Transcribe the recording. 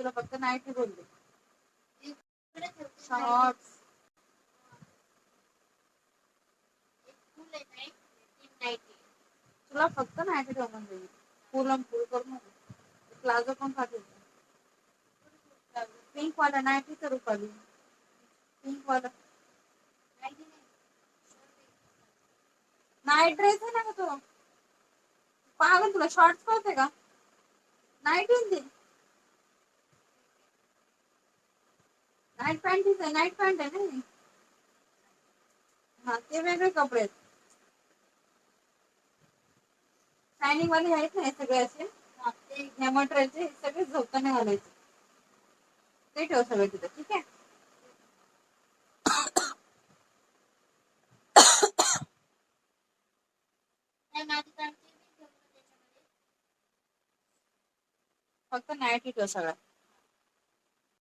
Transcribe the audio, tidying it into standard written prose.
तुला फक्त नाईटी बोलले. शॉर्ट्स तुला फक्त नाईटी ठेवून देईल. फुल करू नको. प्लाझो पण पाठवतो. पिंक वाला नाईटी तर रुपाली. पिंक वाला नाईट ड्रेस आहे ना का तो? पागल तुला शॉर्ट्स कळते का? नाईट आहे नाईट पॅन्ट आहे. नाईट पॅन्ट आहे ना. हा ते वेगळे कपडे आहेत. शायनिंग वाले आहेत ना सगळे असे. ह्या मटेरियलचे सगळे झोपताना घालायचे. ते ठेव सगळं तिथं. ठीक आहे. फक्त नाईटी ठेव सगळ्या.